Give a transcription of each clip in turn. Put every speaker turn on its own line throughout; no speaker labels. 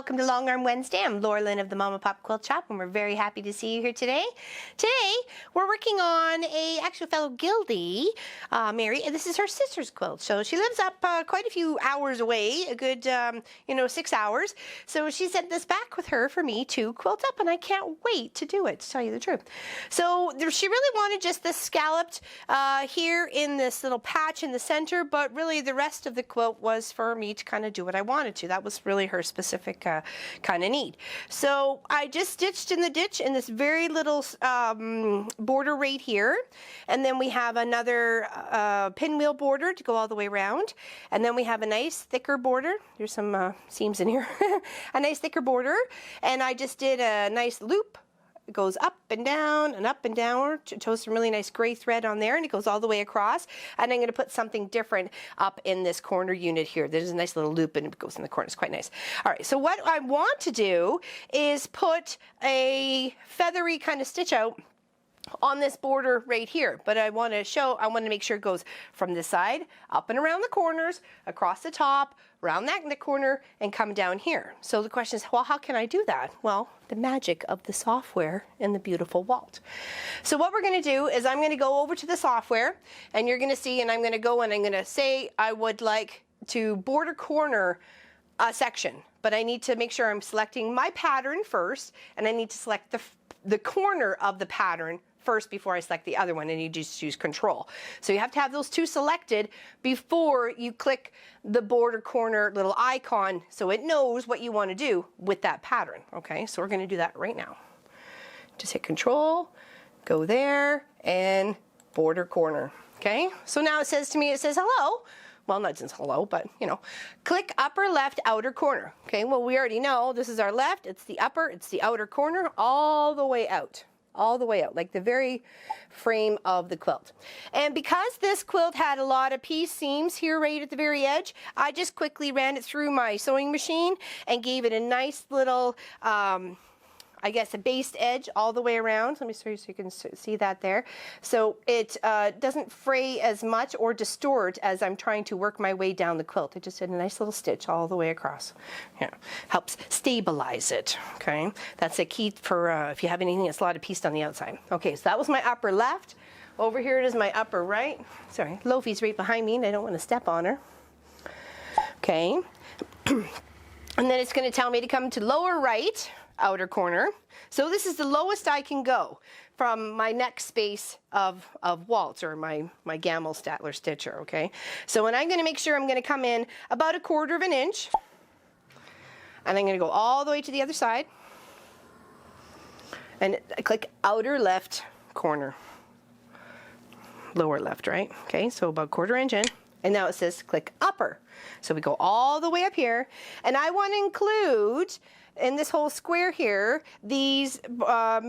welcome to Long Arm Wednesday. I'm Laura Lynn of the Mama Pop Quilt Shop, and we're very happy to see you here today. Today, we're working on a actual fellow Gildy, Mary, and this is her sister's quilt. So she lives up quite a few hours away, a good, 6 hours. So she sent this back with her for me to quilt up, and I can't wait to do it, to tell you the truth. So she really wanted just this scalloped here in this little patch in the center, but really the rest of the quilt was for me to kind of do what I wanted to. That was really her specific kind of need. So I just stitched in the ditch in this very little border right here, and then we have another pinwheel border to go all the way around, and then we have a nice thicker border. There's some seams in here. A nice thicker border, and I just did a nice loop. It goes up and down and up and down. Chose some really nice gray thread on there, and it goes all the way across. And I'm going to put something different up in this corner unit here. There's a nice little loop, and it goes in the corner. It's quite nice. All right, so what I want to do is put a feathery kind of stitch out on this border right here, but I want to make sure it goes from this side up and around the corners, across the top, around that in the corner, and come down here. So the question is, well, how can I do that? Well, the magic of the software and the beautiful Walt. So what we're going to do is I'm going to go over to the software, and you're going to see, and I'm going to go and I'm going to say I would like to border corner a section, but I need to make sure I'm selecting my pattern first, and I need to select the corner of the pattern first before I select the other one, and you just choose control. So you have to have those two selected before you click the border corner little icon so it knows what you want to do with that pattern. Okay, so we're going to do that right now. Just hit control, go there, and border corner. Okay, so now it says to me, it says hello. Well, not just hello, but click upper left outer corner. Okay, well, we already know this is our left, it's the upper, it's the outer corner, all the way out. All the way out, like the very frame of the quilt. And because this quilt had a lot of piece seams here right at the very edge, I just quickly ran it through my sewing machine and gave it a nice little I guess a based edge all the way around. Let me show you so you can see that there. So it doesn't fray as much or distort as I'm trying to work my way down the quilt. I just did a nice little stitch all the way across. Yeah, helps stabilize it, okay? That's a key for if you have anything that's a lot of piece on the outside. Okay, so that was my upper left. Over here it is my upper right. Sorry, Lofi's right behind me and I don't want to step on her. Okay, and then it's going to tell me to come to lower right outer corner. So this is the lowest I can go from my next space of Walt, or my Gammill Statler stitcher, okay? So when I'm going to make sure I'm going to come in about 1/4 of an inch, and I'm going to go all the way to the other side, and I click outer left corner. Lower left, right? Okay, so about 1/4 inch in. And now it says click upper. So we go all the way up here, and I want to include in this whole square here these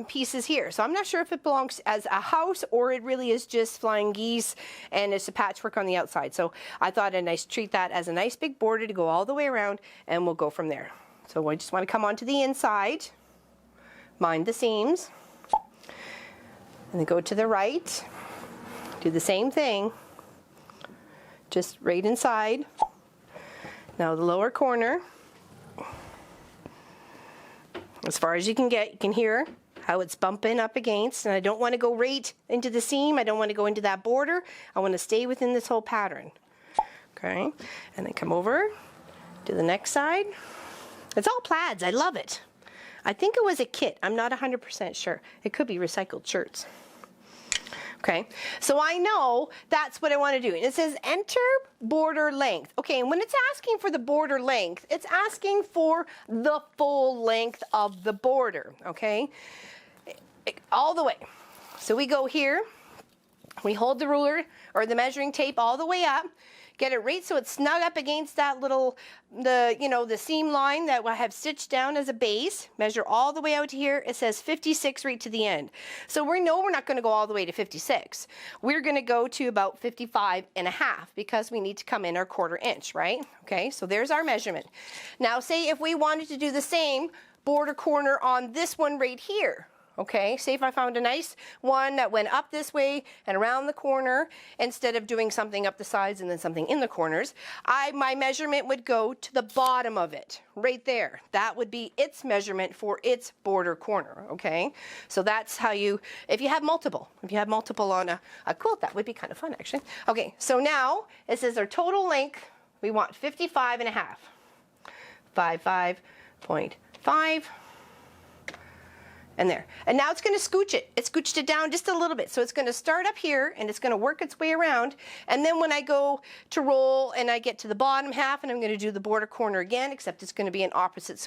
pieces here. So I'm not sure if it belongs as a house or it really is just flying geese and it's a patchwork on the outside. So I thought I'd treat that as a nice big border to go all the way around, and we'll go from there. So I just want to come onto the inside, mind the seams, and then go to the right, do the same thing, just right inside. Now the lower corner, as far as you can get, you can hear how it's bumping up against, and I don't want to go right into the seam. I don't want to go into that border. I want to stay within this whole pattern. Okay, and then come over to the next side. It's all plaids. I love it. I think it was a kit. I'm not 100% sure. It could be recycled shirts. Okay, so I know that's what I want to do. And it says enter border length. Okay, and when it's asking for the border length, it's asking for the full length of the border, okay? All the way. So we go here, we hold the ruler or the measuring tape all the way up, get it right so it's snug up against that little, the seam line that I have stitched down as a base. Measure all the way out to here. It says 56 right to the end. So we know we're not going to go all the way to 56. We're going to go to about 55.5 because we need to come in our 1/4 inch, right? Okay, so there's our measurement. Now say if we wanted to do the same border corner on this one right here. Okay, say if I found a nice one that went up this way and around the corner, instead of doing something up the sides and then something in the corners, my measurement would go to the bottom of it, right there. That would be its measurement for its border corner, okay? So that's how you, if you have multiple on a quilt, that would be kind of fun actually. Okay, so now it says our total length, we want 55 and a half. 55.5. And there. And now it's going to scooch it. It scooched it down just a little bit. So it's going to start up here and it's going to work its way around. And then when I go to roll and I get to the bottom half and I'm going to do the border corner again, except it's going to be in opposite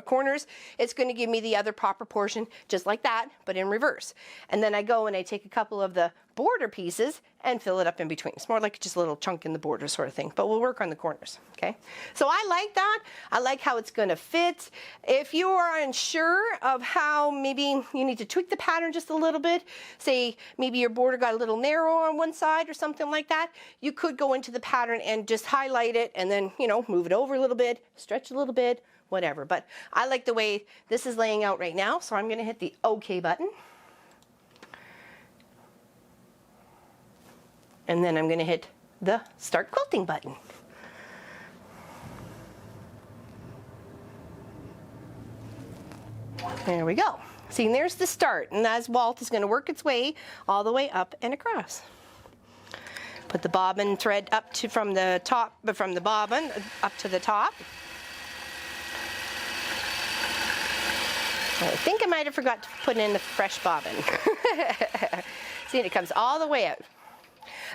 corners, it's going to give me the other proper portion just like that, but in reverse. And then I go and I take a couple of the border pieces and fill it up in between. It's more like just a little chunk in the border sort of thing, but we'll work on the corners, okay? So I like that. I like how it's going to fit. If you are unsure of how maybe you need to tweak the pattern just a little bit, say maybe your border got a little narrow on one side or something like that, you could go into the pattern and just highlight it and then, you know, move it over a little bit, stretch a little bit, whatever. But I like the way this is laying out right now, so I'm going to hit the OK button. And then I'm going to hit the Start Quilting button. There we go. See, and there's the start. And as Walt is going to work its way all the way up and across. Put the bobbin thread up to from the bobbin up to the top. I think I might have forgot to put in the fresh bobbin. See, and it comes all the way out.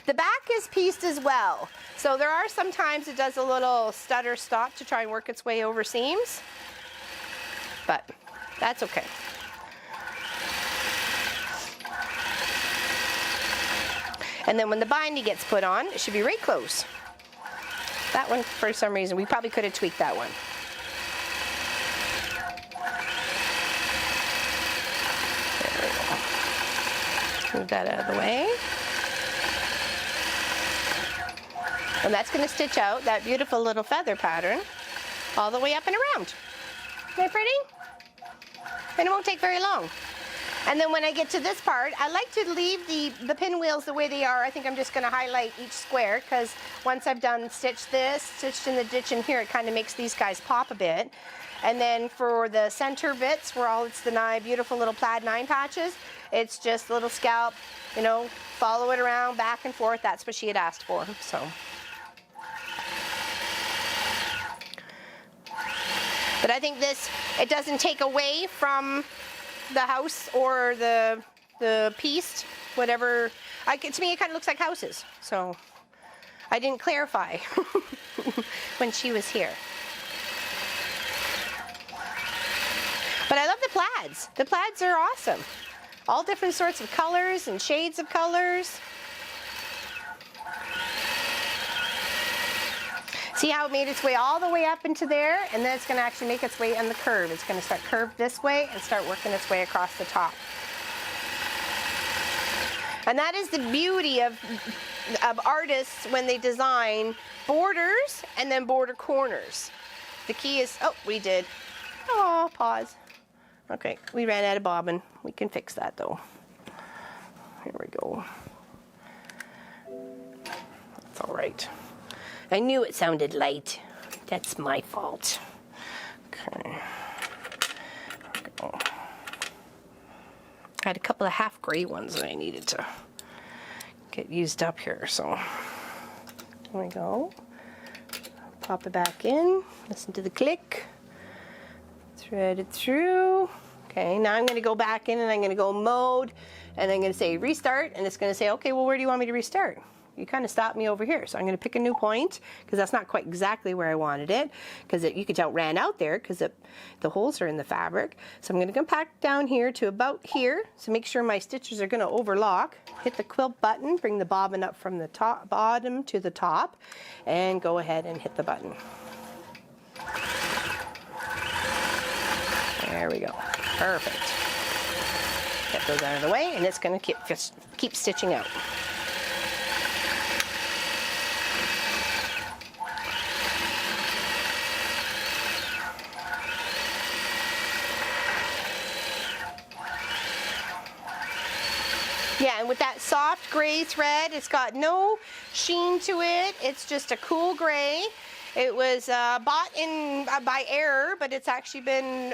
The back is pieced as well. So there are some times it does a little stutter stop to try and work its way over seams. But that's okay. And then when the binding gets put on, it should be right close. That one, for some reason, we probably could have tweaked that one. There we go. Move that out of the way. And that's going to stitch out that beautiful little feather pattern all the way up and around. Isn't that pretty? And it won't take very long. And then when I get to this part, I like to leave the pinwheels the way they are. I think I'm just going to highlight each square because once I've done stitched in the ditch in here, it kind of makes these guys pop a bit. And then for the center bits, where all it's the beautiful little plaid 9 patches, it's just a little scalp, you know, follow it around back and forth. That's what she had asked for, so. But I think this, it doesn't take away from the house or the piece, whatever. To me, it kind of looks like houses. So I didn't clarify when she was here. But I love the plaids. The plaids are awesome. All different sorts of colors and shades of colors. See how it made its way all the way up into there, and then it's going to actually make its way on the curve. It's going to start curved this way and start working its way across the top. And that is the beauty of artists when they design borders and then border corners. The key is, oh, we did. Oh, pause. Okay, we ran out of bobbin. We can fix that though. Here we go. That's all right. I knew it sounded light. That's my fault. Okay. I had a couple of half gray ones that I needed to get used up here, so there we go. Pop it back in, listen to the click, thread it through. Okay, now I'm going to go back in and I'm going to go mode, and I'm going to say restart, and it's going to say, okay, well, where do you want me to restart? You kind of stopped me over here, so I'm going to pick a new point because that's not quite exactly where I wanted it, because you could tell it ran out there because the holes are in the fabric. So I'm going to come back down here to about here, so make sure my stitches are going to overlock. Hit the quilt button, bring the bobbin up from the top, bottom to the top, and go ahead and hit the button. There we go. Perfect. Get those out of the way, and it's going to keep stitching out. Yeah, and with that soft gray thread, it's got no sheen to it. It's just a cool gray. It was bought in by error, but it's actually been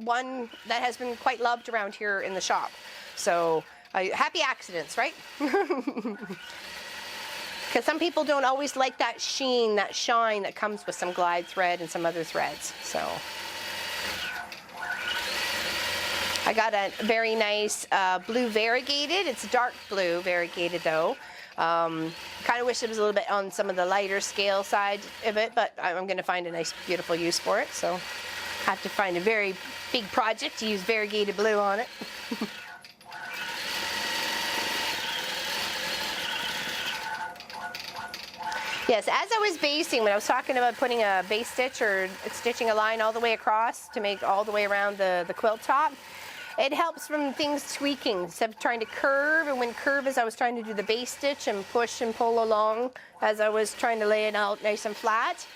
one that has been quite loved around here in the shop. So happy accidents, right? Because some people don't always like that sheen, that shine that comes with some glide thread and some other threads. So I got a very nice blue variegated. It's dark blue variegated though. Kind of wish it was a little bit on some of the lighter scale side of it, but I'm going to find a nice, beautiful use for it. So I have to find a very big project to use variegated blue on it. Yes, as I was basting, when I was talking about putting a base stitch or stitching a line all the way across to make all the way around the quilt top, it helps from things tweaking instead of trying to curve. And when curve is, I was trying to do the base stitch and push and pull along as I was trying to lay it out nice and flat.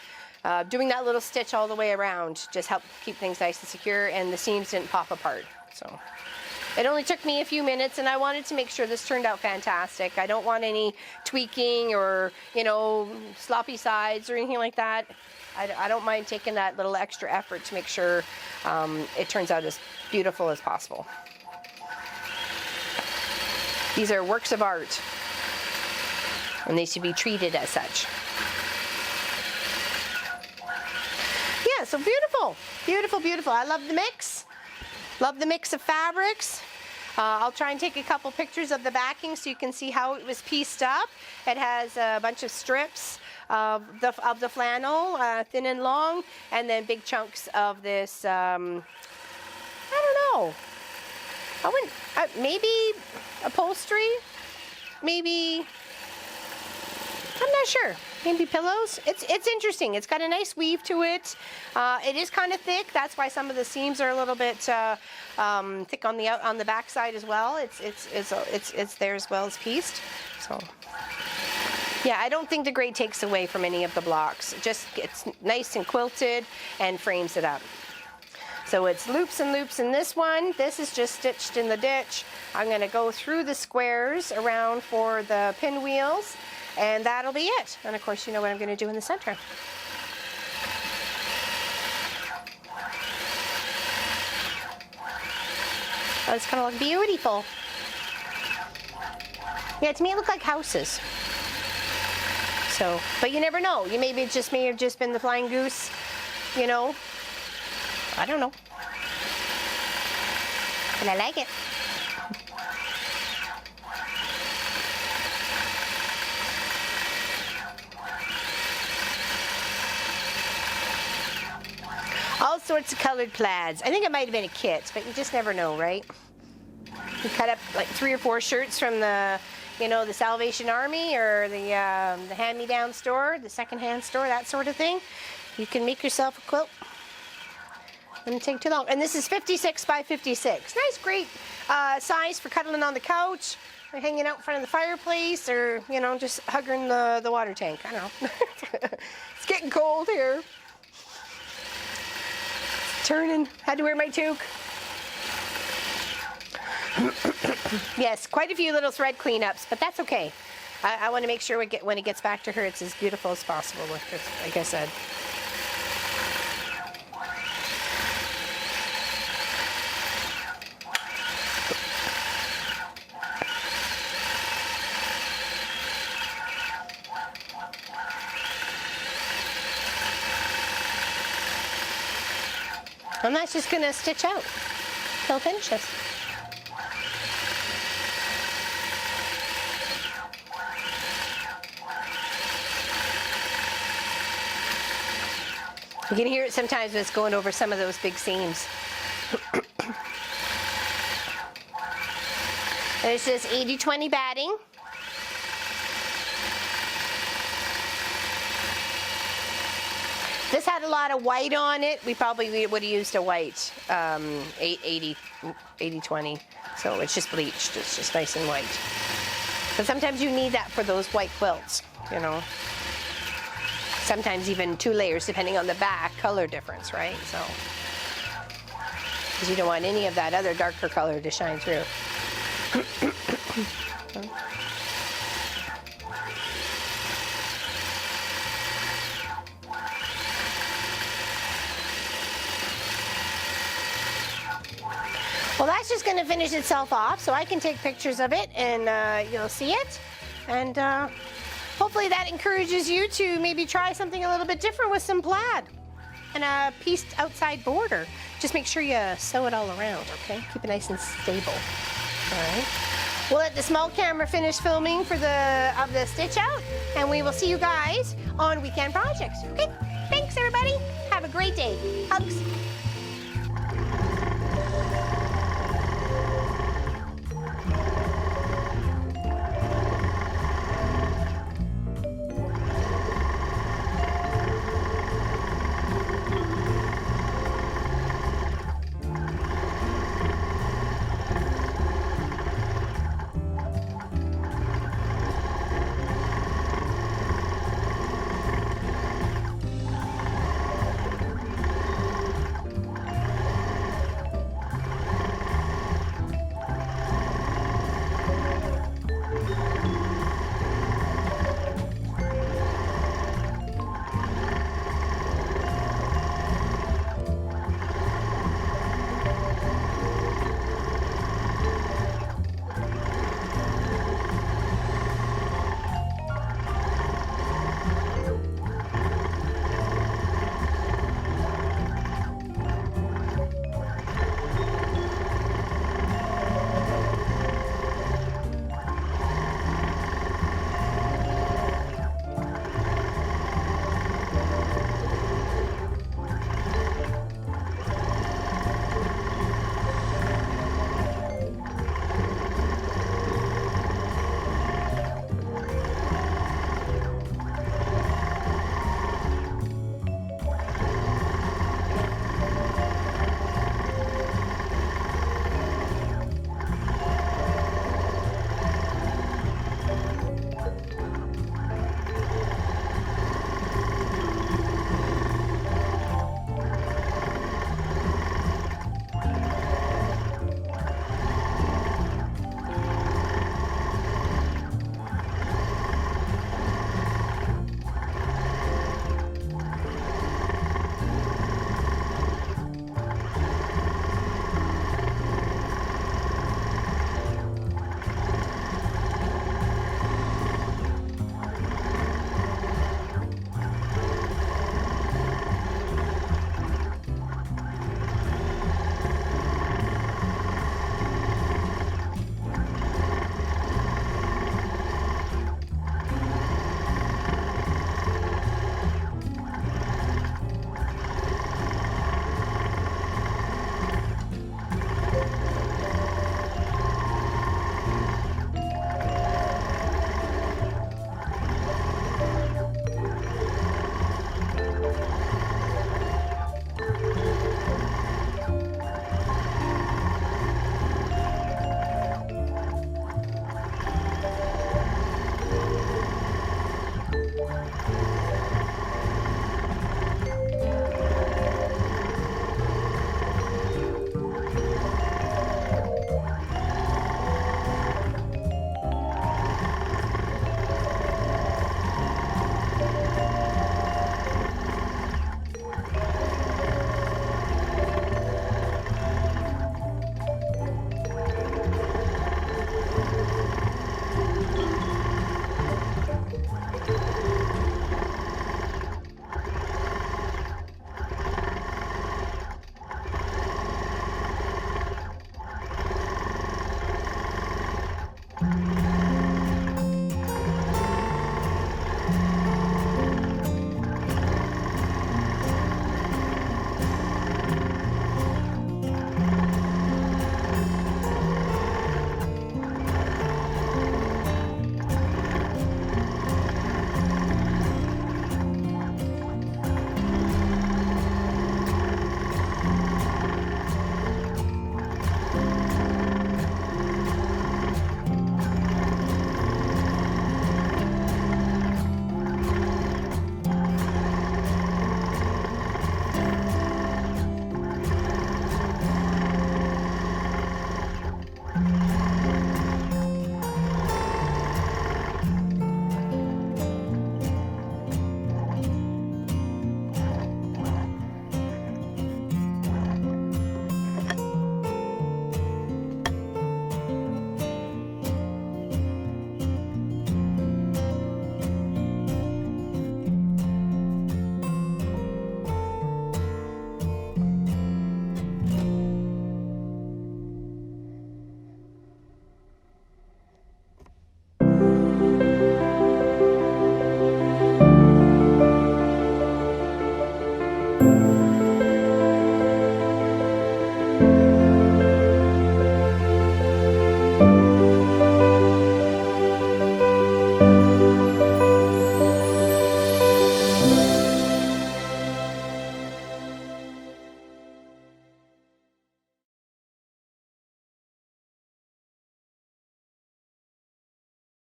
Doing that little stitch all the way around just helped keep things nice and secure, and the seams didn't pop apart. So it only took me a few minutes, and I wanted to make sure this turned out fantastic. I don't want any tweaking or, you know, sloppy sides or anything like that. I don't mind taking that little extra effort to make sure it turns out as beautiful as possible. These are works of art, and they should be treated as such. Yeah, so beautiful, beautiful, beautiful. I love the mix. Love the mix of fabrics. I'll try and take a couple pictures of the backing so you can see how it was pieced up. It has a bunch of strips of the flannel, thin and long, and then big chunks of this, I don't know. I wouldn't, maybe upholstery, maybe, I'm not sure. Maybe pillows. It's interesting. It's got a nice weave to it. It is kind of thick. That's why some of the seams are a little bit thick on the back side as well. It's there as well as pieced. So yeah, I don't think the gray takes away from any of the blocks. It just gets nice and quilted and frames it up. So it's loops and loops in this one. This is just stitched in the ditch. I'm going to go through the squares around for the pinwheels, and that'll be it. And of course, you know what I'm going to do in the center. Oh, it's going to look beautiful. Yeah, to me it looked like houses. So, but you never know. You maybe it may have just been the flying goose, you know. I don't know. But I like it. All sorts of colored plaids. I think it might have been a kit, but you just never know, right? You cut up like 3 or 4 shirts from the, you know, the Salvation Army or the hand-me-down store, the second-hand store, that sort of thing. You can make yourself a quilt. Doesn't take too long. And this is 56 by 56. Nice, great size for cuddling on the couch, or hanging out in front of the fireplace, or, you know, just hugging the water tank. I don't know. It's getting cold here. It's turning. Had to wear my toque. Yes, quite a few little thread cleanups, but that's okay. I want to make sure when it gets back to her, it's as beautiful as possible, like I said. And that's just going to stitch out till it finishes. You can hear it sometimes when it's going over some of those big seams. There's this 80-20 batting. This had a lot of white on it. We probably would have used a white 80-20. So it's just bleached. It's just nice and white. But sometimes you need that for those white quilts, you know. Sometimes even 2 layers depending on the back color difference, right? So, because you don't want any of that other darker color to shine through. Well, that's just going to finish itself off, so I can take pictures of it, and you'll see it. And hopefully that encourages you to maybe try something a little bit different with some plaid and a pieced outside border. Just make sure you sew it all around, okay? Keep it nice and stable. All right. We'll let the small camera finish filming for the stitch out, and we will see you guys on Weekend Projects. Okay? Thanks, everybody. Have a great day. Hugs.